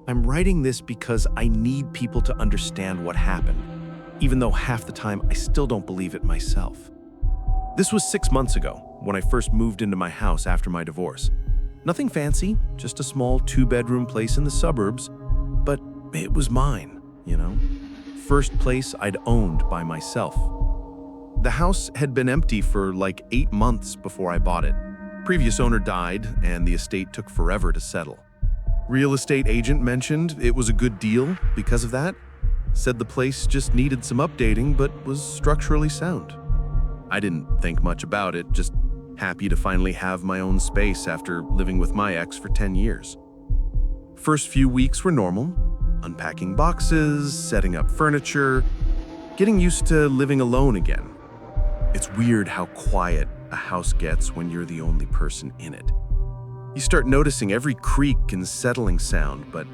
I'm writing this because I need people to understand what happened, even though half the time I still don't believe it myself. This was 6 months ago, when I first moved into my house after my divorce. Nothing fancy, just a small 2-bedroom place in the suburbs, but it was mine, you know? First place I'd owned by myself. The house had been empty for like 8 months before I bought it. Previous owner died, and the estate took forever to settle. Real estate agent mentioned it was a good deal because of that. Said the place just needed some updating, but was structurally sound. I didn't think much about it, just happy to finally have my own space after living with my ex for 10 years. First few weeks were normal, unpacking boxes, setting up furniture, getting used to living alone again. It's weird how quiet a house gets when you're the only person in it. You start noticing every creak and settling sound, but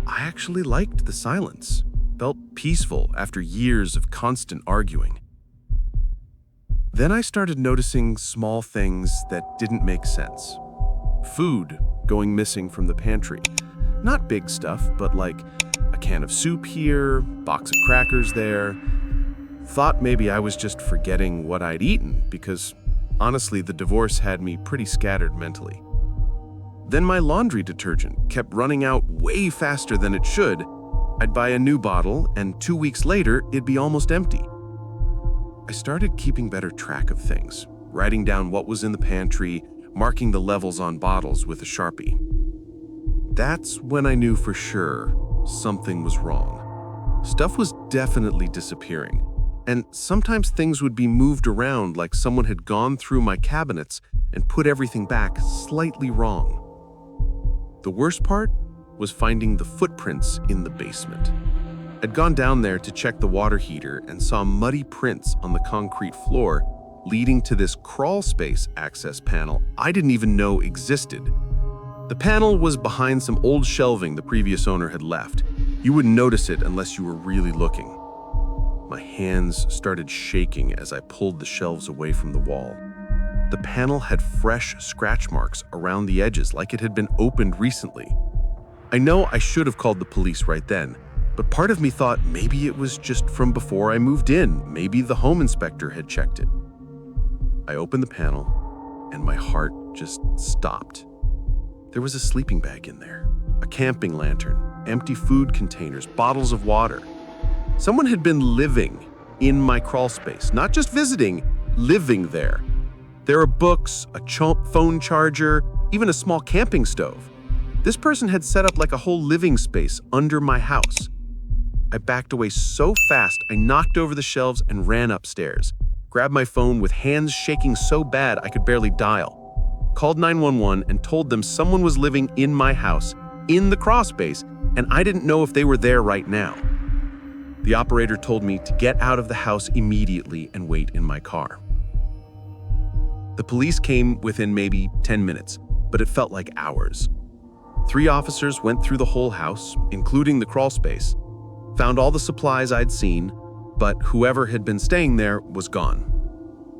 I actually liked the silence. Felt peaceful after years of constant arguing. Then I started noticing small things that didn't make sense. Food going missing from the pantry. Not big stuff, but like a can of soup here, box of crackers there. Thought maybe I was just forgetting what I'd eaten because honestly, the divorce had me pretty scattered mentally. Then my laundry detergent kept running out way faster than it should. I'd buy a new bottle, and 2 weeks later, it'd be almost empty. I started keeping better track of things, writing down what was in the pantry, marking the levels on bottles with a Sharpie. That's when I knew for sure something was wrong. Stuff was definitely disappearing, and sometimes things would be moved around like someone had gone through my cabinets and put everything back slightly wrong. The worst part was finding the footprints in the basement. I'd gone down there to check the water heater and saw muddy prints on the concrete floor leading to this crawl space access panel I didn't even know existed. The panel was behind some old shelving the previous owner had left. You wouldn't notice it unless you were really looking. My hands started shaking as I pulled the shelves away from the wall. The panel had fresh scratch marks around the edges like it had been opened recently. I know I should have called the police right then, but part of me thought maybe it was just from before I moved in. Maybe the home inspector had checked it. I opened the panel, and my heart just stopped. There was a sleeping bag in there, a camping lantern, empty food containers, bottles of water. Someone had been living in my crawl space, not just visiting, living there. There are books, a phone charger, even a small camping stove. This person had set up like a whole living space under my house. I backed away so fast, I knocked over the shelves and ran upstairs. Grabbed my phone with hands shaking so bad I could barely dial. Called 911 and told them someone was living in my house, in the crawl space, and I didn't know if they were there right now. The operator told me to get out of the house immediately and wait in my car. The police came within maybe 10 minutes, but it felt like hours. 3 officers went through the whole house, including the crawl space, found all the supplies I'd seen, but whoever had been staying there was gone.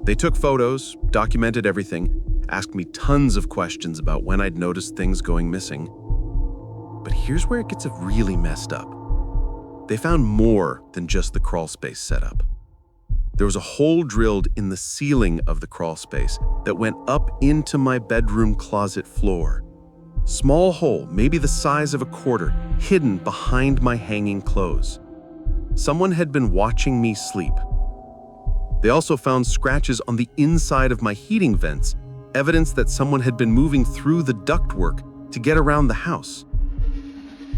They took photos, documented everything, asked me tons of questions about when I'd noticed things going missing. But here's where it gets really messed up. They found more than just the crawl space setup. There was a hole drilled in the ceiling of the crawl space that went up into my bedroom closet floor. Small hole, maybe the size of a quarter, hidden behind my hanging clothes. Someone had been watching me sleep. They also found scratches on the inside of my heating vents, evidence that someone had been moving through the ductwork to get around the house.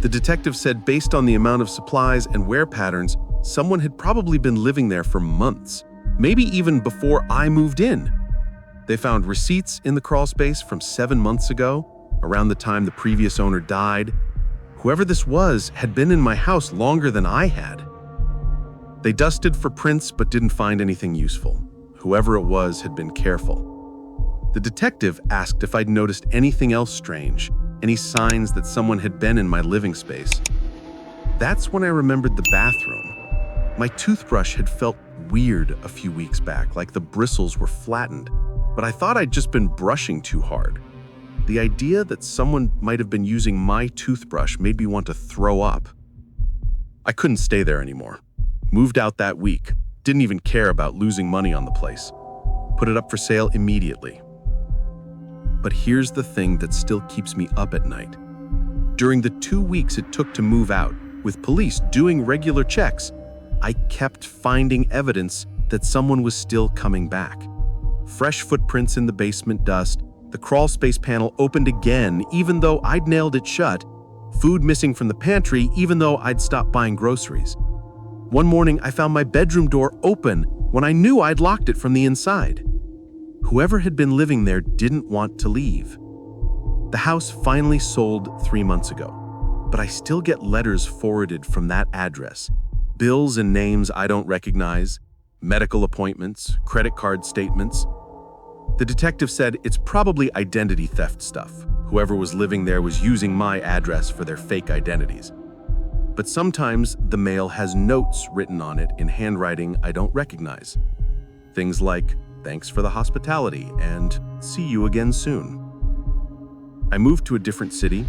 The detective said based on the amount of supplies and wear patterns, someone had probably been living there for months, maybe even before I moved in. They found receipts in the crawl space from 7 months ago, around the time the previous owner died. Whoever this was had been in my house longer than I had. They dusted for prints but didn't find anything useful. Whoever it was had been careful. The detective asked if I'd noticed anything else strange, any signs that someone had been in my living space. That's when I remembered the bathroom. My toothbrush had felt weird a few weeks back, like the bristles were flattened, but I thought I'd just been brushing too hard. The idea that someone might have been using my toothbrush made me want to throw up. I couldn't stay there anymore. Moved out that week. Didn't even care about losing money on the place. Put it up for sale immediately. But here's the thing that still keeps me up at night. During the 2 weeks it took to move out, with police doing regular checks, I kept finding evidence that someone was still coming back. Fresh footprints in the basement dust, the crawl space panel opened again even though I'd nailed it shut, food missing from the pantry even though I'd stopped buying groceries. One morning I found my bedroom door open when I knew I'd locked it from the inside. Whoever had been living there didn't want to leave. The house finally sold 3 months ago, but I still get letters forwarded from that address. Bills and names I don't recognize, medical appointments, credit card statements. The detective said it's probably identity theft stuff. Whoever was living there was using my address for their fake identities. But sometimes the mail has notes written on it in handwriting I don't recognize. Things like, "Thanks for the hospitality," and "See you again soon." I moved to a different city,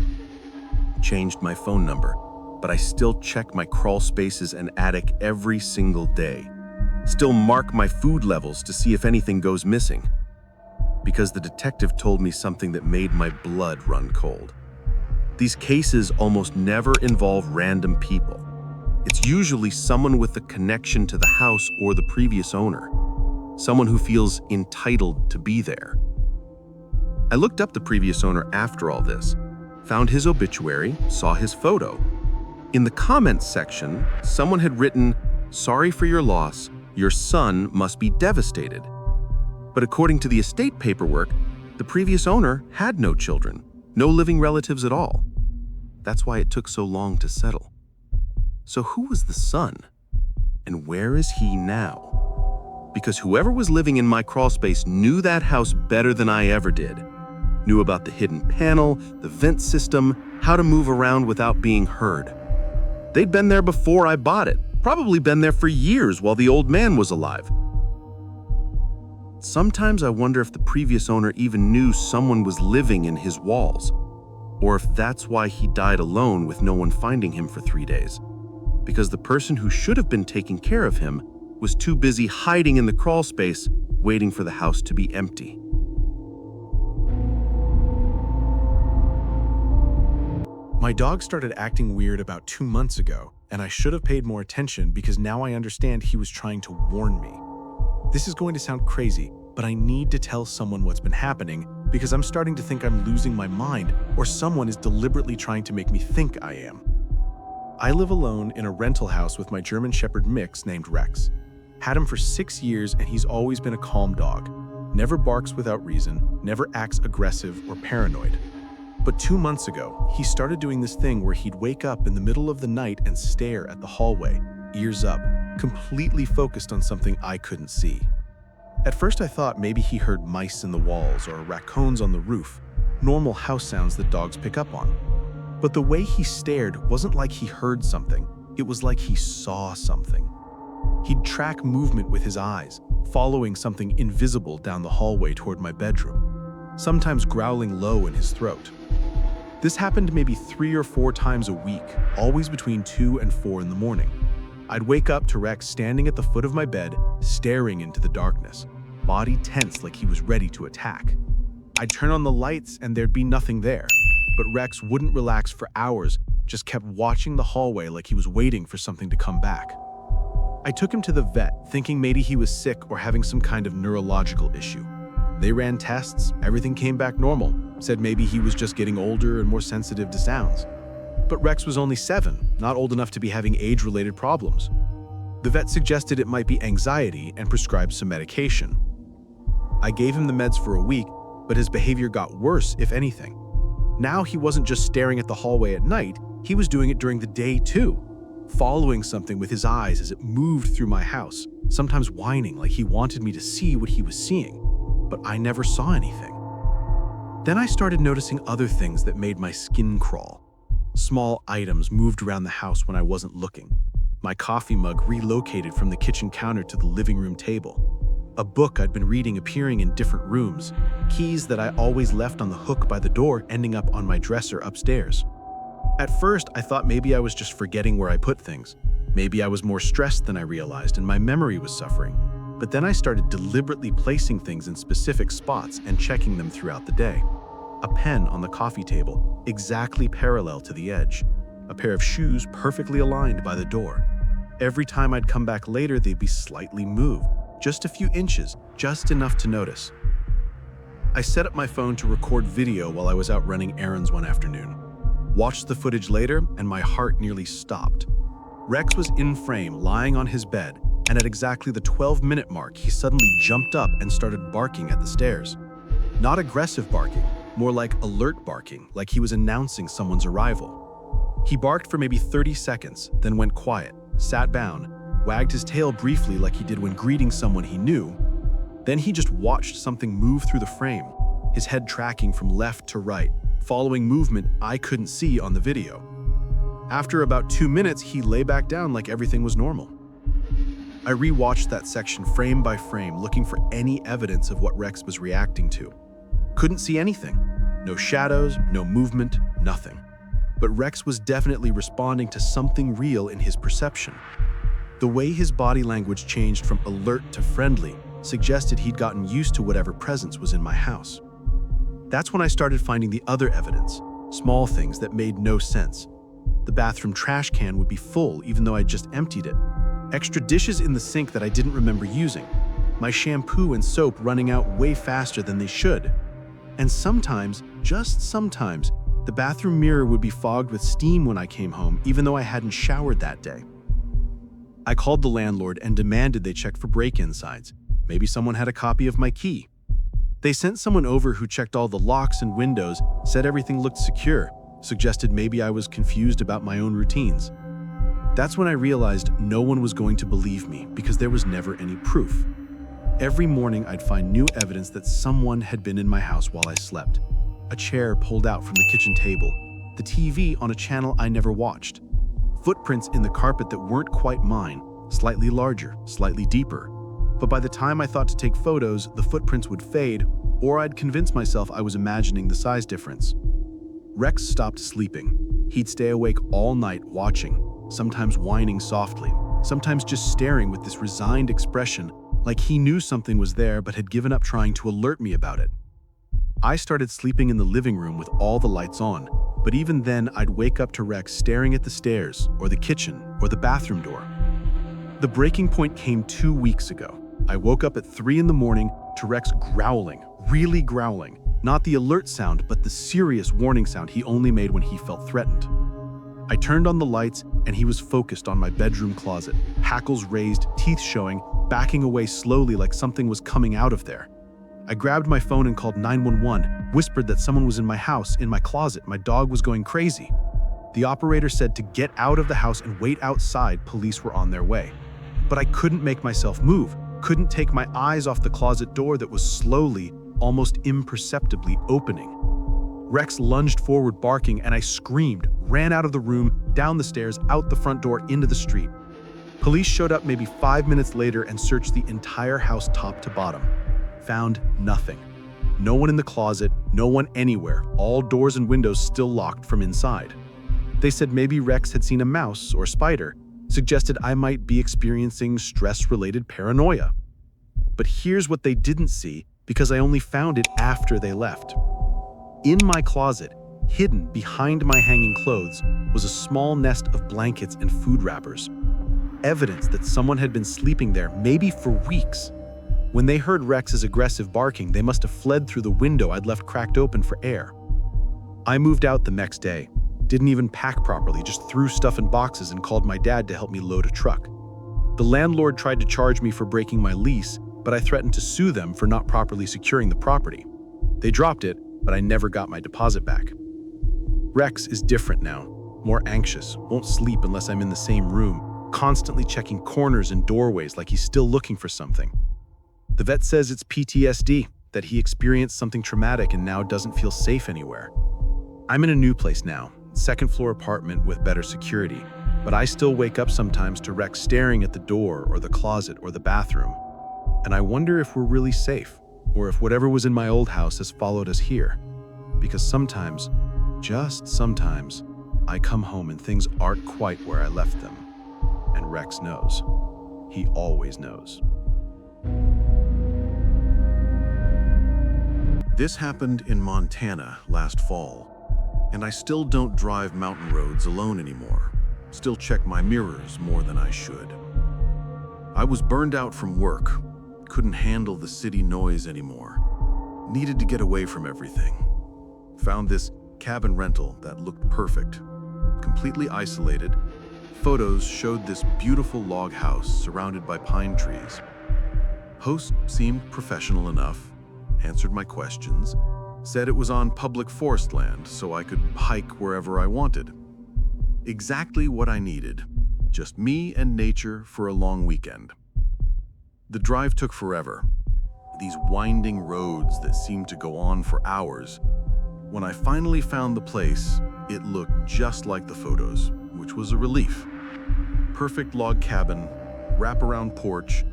changed my phone number, but I still check my crawl spaces and attic every single day. Still mark my food levels to see if anything goes missing. Because the detective told me something that made my blood run cold. These cases almost never involve random people. It's usually someone with a connection to the house or the previous owner. Someone who feels entitled to be there. I looked up the previous owner after all this, found his obituary, saw his photo. In the comments section, someone had written, "Sorry for your loss, your son must be devastated." But according to the estate paperwork, the previous owner had no children, no living relatives at all. That's why it took so long to settle. So who was the son? And where is he now? Because whoever was living in my crawl space knew that house better than I ever did. Knew about the hidden panel, the vent system, how to move around without being heard. They'd been there before I bought it, probably been there for years while the old man was alive. Sometimes I wonder if the previous owner even knew someone was living in his walls, or if that's why he died alone with no one finding him for 3 days. Because the person who should have been taking care of him was too busy hiding in the crawl space, waiting for the house to be empty. My dog started acting weird about 2 months ago, and I should have paid more attention because now I understand he was trying to warn me. This is going to sound crazy, but I need to tell someone what's been happening because I'm starting to think I'm losing my mind or someone is deliberately trying to make me think I am. I live alone in a rental house with my German Shepherd mix named Rex. Had him for 6 years and he's always been a calm dog. Never barks without reason, never acts aggressive or paranoid. But 2 months ago, he started doing this thing where he'd wake up in the middle of the night and stare at the hallway, ears up, completely focused on something I couldn't see. At first I thought maybe he heard mice in the walls or raccoons on the roof, normal house sounds that dogs pick up on. But the way he stared wasn't like he heard something, it was like he saw something. He'd track movement with his eyes, following something invisible down the hallway toward my bedroom, sometimes growling low in his throat. This happened maybe 3 or 4 times a week, always between 2 and 4 in the morning. I'd wake up to Rex standing at the foot of my bed, staring into the darkness, body tense like he was ready to attack. I'd turn on the lights and there'd be nothing there, but Rex wouldn't relax for hours, just kept watching the hallway like he was waiting for something to come back. I took him to the vet, thinking maybe he was sick or having some kind of neurological issue. They ran tests, everything came back normal, said maybe he was just getting older and more sensitive to sounds. But Rex was only 7, not old enough to be having age-related problems. The vet suggested it might be anxiety and prescribed some medication. I gave him the meds for a week, but his behavior got worse, if anything. Now he wasn't just staring at the hallway at night, he was doing it during the day too, following something with his eyes as it moved through my house, sometimes whining like he wanted me to see what he was seeing, but I never saw anything. Then I started noticing other things that made my skin crawl. Small items moved around the house when I wasn't looking. My coffee mug relocated from the kitchen counter to the living room table. a book I'd been reading appearing in different rooms, keys that I always left on the hook by the door ending up on my dresser upstairs. At first, I thought maybe I was just forgetting where I put things. Maybe I was more stressed than I realized and my memory was suffering. But then I started deliberately placing things in specific spots and checking them throughout the day. A pen on the coffee table, exactly parallel to the edge. A pair of shoes perfectly aligned by the door. Every time I'd come back later, they'd be slightly moved, just a few inches, just enough to notice. I set up my phone to record video while I was out running errands one afternoon. Watched the footage later, and my heart nearly stopped. Rex was in frame, lying on his bed, and at exactly the 12-minute mark, he suddenly jumped up and started barking at the stairs. Not aggressive barking, more like alert barking, like he was announcing someone's arrival. He barked for maybe 30 seconds, then went quiet, sat down, wagged his tail briefly like he did when greeting someone he knew. Then he just watched something move through the frame, his head tracking from left to right, following movement I couldn't see on the video. After about 2 minutes, he lay back down like everything was normal. I rewatched that section frame by frame, looking for any evidence of what Rex was reacting to. Couldn't see anything. No shadows, no movement, nothing. But Rex was definitely responding to something real in his perception. The way his body language changed from alert to friendly suggested he'd gotten used to whatever presence was in my house. That's when I started finding the other evidence, small things that made no sense. The bathroom trash can would be full even though I'd just emptied it. Extra dishes in the sink that I didn't remember using. My shampoo and soap running out way faster than they should. And sometimes, just sometimes, the bathroom mirror would be fogged with steam when I came home, even though I hadn't showered that day. I called the landlord and demanded they check for break-in signs. Maybe someone had a copy of my key. They sent someone over who checked all the locks and windows, said everything looked secure, suggested maybe I was confused about my own routines. That's when I realized no one was going to believe me because there was never any proof. Every morning I'd find new evidence that someone had been in my house while I slept. A chair pulled out from the kitchen table, the TV on a channel I never watched, footprints in the carpet that weren't quite mine, slightly larger, slightly deeper. But by the time I thought to take photos, the footprints would fade, or I'd convince myself I was imagining the size difference. Rex stopped sleeping. He'd stay awake all night watching, sometimes whining softly, sometimes just staring with this resigned expression, like he knew something was there but had given up trying to alert me about it. I started sleeping in the living room with all the lights on, but even then I'd wake up to Rex staring at the stairs, or the kitchen, or the bathroom door. The breaking point came 2 weeks ago. I woke up at 3 in the morning to Rex growling, really growling. Not the alert sound, but the serious warning sound he only made when he felt threatened. I turned on the lights and he was focused on my bedroom closet, hackles raised, teeth showing, backing away slowly like something was coming out of there. I grabbed my phone and called 911, whispered that someone was in my house, in my closet, my dog was going crazy. The operator said to get out of the house and wait outside, police were on their way. But I couldn't make myself move, couldn't take my eyes off the closet door that was slowly, almost imperceptibly opening. Rex lunged forward barking and I screamed, ran out of the room, down the stairs, out the front door, into the street. Police showed up maybe 5 minutes later and searched the entire house top to bottom. Found nothing. No one in the closet, no one anywhere, all doors and windows still locked from inside. They said maybe Rex had seen a mouse or spider, suggested I might be experiencing stress-related paranoia. But here's what they didn't see, because I only found it after they left. In my closet, hidden behind my hanging clothes, was a small nest of blankets and food wrappers. Evidence that someone had been sleeping there, maybe for weeks. When they heard Rex's aggressive barking, they must have fled through the window I'd left cracked open for air. I moved out the next day. Didn't even pack properly, just threw stuff in boxes and called my dad to help me load a truck. The landlord tried to charge me for breaking my lease, but I threatened to sue them for not properly securing the property. They dropped it, but I never got my deposit back. Rex is different now, more anxious, won't sleep unless I'm in the same room, constantly checking corners and doorways like he's still looking for something. The vet says it's PTSD, that he experienced something traumatic and now doesn't feel safe anywhere. I'm in a new place now, second-floor apartment with better security, but I still wake up sometimes to Rex staring at the door or the closet or the bathroom. And I wonder if we're really safe, or if whatever was in my old house has followed us here. Because sometimes, just sometimes, I come home and things aren't quite where I left them. And Rex knows. He always knows. This happened in Montana last fall, and I still don't drive mountain roads alone anymore. Still check my mirrors more than I should. I was burned out from work, couldn't handle the city noise anymore. Needed to get away from everything. Found this cabin rental that looked perfect, completely isolated. Photos showed this beautiful log house surrounded by pine trees. Host seemed professional enough, answered my questions, said it was on public forest land so I could hike wherever I wanted. Exactly what I needed, just me and nature for a long weekend. The drive took forever, these winding roads that seemed to go on for hours. When I finally found the place, it looked just like the photos, which was a relief. Perfect log cabin, wraparound porch,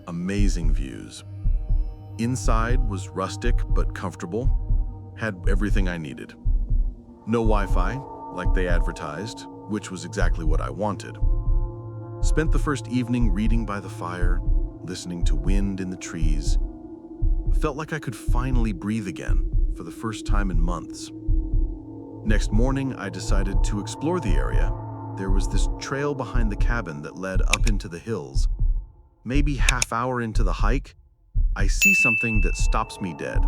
amazing views. Inside was rustic but comfortable, had everything I needed. No Wi-Fi, like they advertised, which was exactly what I wanted. Spent the first evening reading by the fire, listening to wind in the trees. Felt like I could finally breathe again for the first time in months. Next morning, I decided to explore the area. There was this trail behind the cabin that led up into the hills. Maybe half hour into the hike, I see something that stops me dead.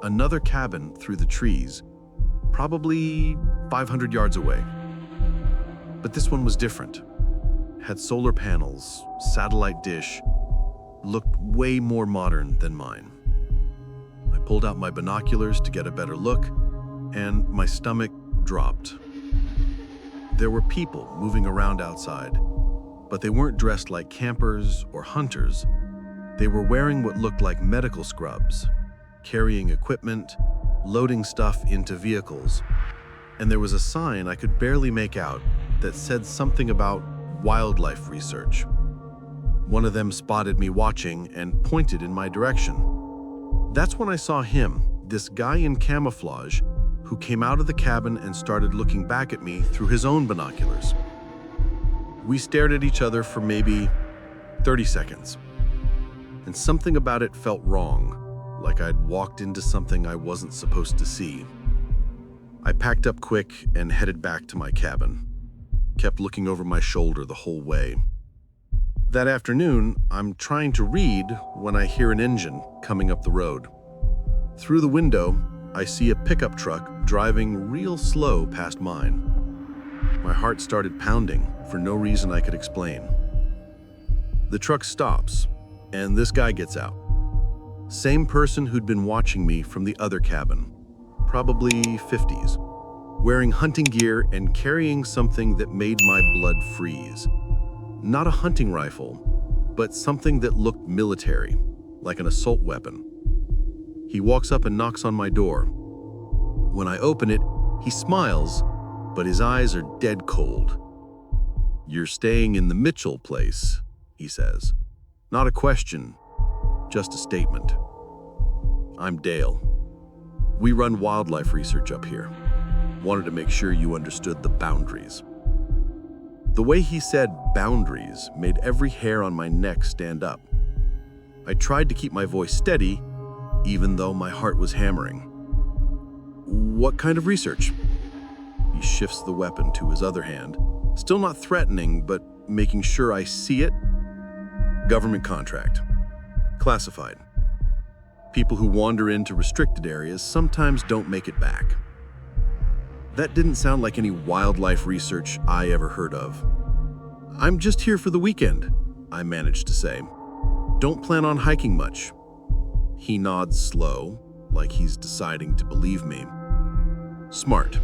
Another cabin through the trees, probably 500 yards away. But this one was different. Had solar panels, satellite dish, looked way more modern than mine. I pulled out my binoculars to get a better look, and my stomach dropped. There were people moving around outside, but they weren't dressed like campers or hunters. They were wearing what looked like medical scrubs, carrying equipment, loading stuff into vehicles. And there was a sign I could barely make out that said something about wildlife research. One of them spotted me watching and pointed in my direction. That's when I saw him, this guy in camouflage, who came out of the cabin and started looking back at me through his own binoculars. We stared at each other for maybe 30 seconds. And something about it felt wrong, like I'd walked into something I wasn't supposed to see. I packed up quick and headed back to my cabin. Kept looking over my shoulder the whole way. That afternoon, I'm trying to read when I hear an engine coming up the road. Through the window, I see a pickup truck driving real slow past mine. My heart started pounding for no reason I could explain. The truck stops, and this guy gets out. Same person who'd been watching me from the other cabin, probably 50s, wearing hunting gear and carrying something that made my blood freeze. Not a hunting rifle, but something that looked military, like an assault weapon. He walks up and knocks on my door. When I open it, he smiles, but his eyes are dead cold. "You're staying in the Mitchell place," he says. Not a question, just a statement. "I'm Dale. We run wildlife research up here. Wanted to make sure you understood the boundaries." The way he said boundaries made every hair on my neck stand up. I tried to keep my voice steady, even though my heart was hammering. "What kind of research?" He shifts the weapon to his other hand, still not threatening, but making sure I see it. "Government contract. Classified. People who wander into restricted areas sometimes don't make it back." That didn't sound like any wildlife research I ever heard of. "I'm just here for the weekend," I managed to say. "Don't plan on hiking much." He nods slow, like he's deciding to believe me. Smart,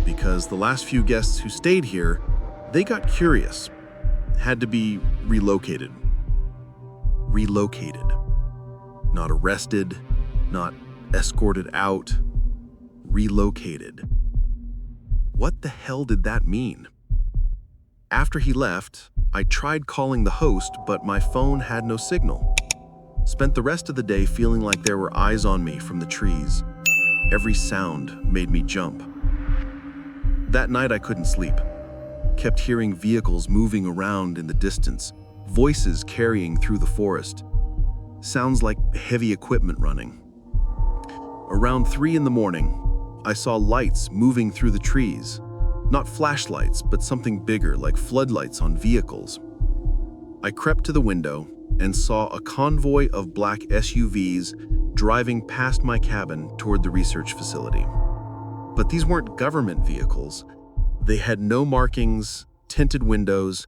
because the last few guests who stayed here, they got curious. Had to be relocated. Relocated. Not arrested, not escorted out. Relocated. What the hell did that mean? After he left, I tried calling the host, but my phone had no signal. Spent the rest of the day feeling like there were eyes on me from the trees. Every sound made me jump. That night I couldn't sleep. Kept hearing vehicles moving around in the distance, voices carrying through the forest. Sounds like heavy equipment running. Around 3 in the morning, I saw lights moving through the trees. Not flashlights, but something bigger, like floodlights on vehicles. I crept to the window and saw a convoy of black SUVs driving past my cabin toward the research facility. But these weren't government vehicles. They had no markings, tinted windows,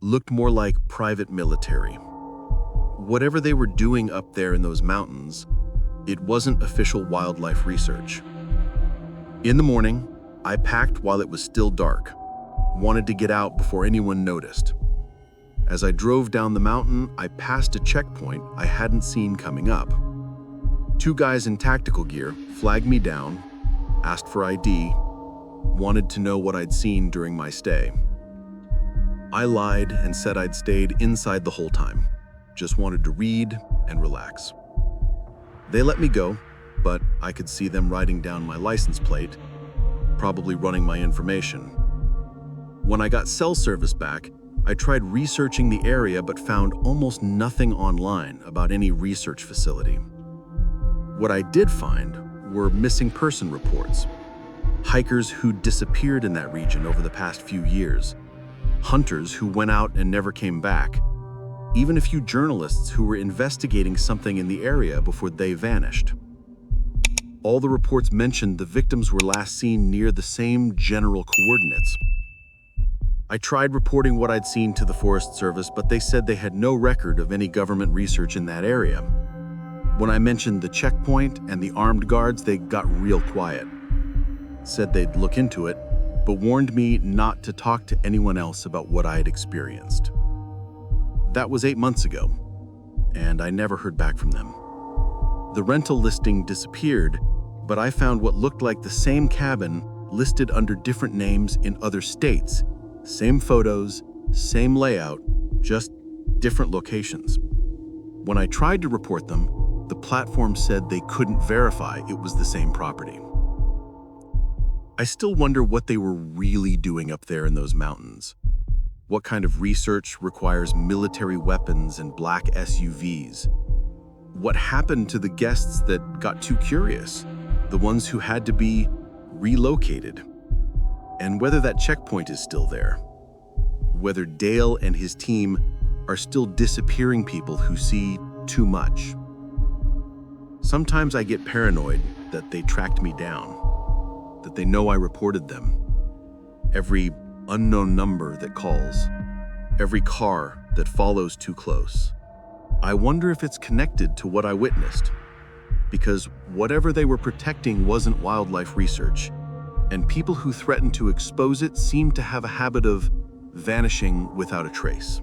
looked more like private military. Whatever they were doing up there in those mountains, it wasn't official wildlife research. In the morning, I packed while it was still dark. Wanted to get out before anyone noticed. As I drove down the mountain, I passed a checkpoint I hadn't seen coming up. 2 guys in tactical gear flagged me down, asked for ID, wanted to know what I'd seen during my stay. I lied and said I'd stayed inside the whole time, just wanted to read and relax. They let me go, but I could see them writing down my license plate, probably running my information. When I got cell service back, I tried researching the area but found almost nothing online about any research facility. What I did find were missing person reports, hikers who disappeared in that region over the past few years, hunters who went out and never came back, even a few journalists who were investigating something in the area before they vanished. All the reports mentioned the victims were last seen near the same general coordinates. I tried reporting what I'd seen to the Forest Service, but they said they had no record of any government research in that area. When I mentioned the checkpoint and the armed guards, they got real quiet. Said they'd look into it, but warned me not to talk to anyone else about what I had experienced. That was 8 months ago, and I never heard back from them. The rental listing disappeared, but I found what looked like the same cabin listed under different names in other states. Same photos, same layout, just different locations. When I tried to report them, the platform said they couldn't verify it was the same property. I still wonder what they were really doing up there in those mountains. What kind of research requires military weapons and black SUVs? What happened to the guests that got too curious, the ones who had to be relocated? And whether that checkpoint is still there. Whether Dale and his team are still disappearing people who see too much. Sometimes I get paranoid that they tracked me down, that they know I reported them. Every unknown number that calls, every car that follows too close. I wonder if it's connected to what I witnessed, because whatever they were protecting wasn't wildlife research, and people who threatened to expose it seem to have a habit of vanishing without a trace.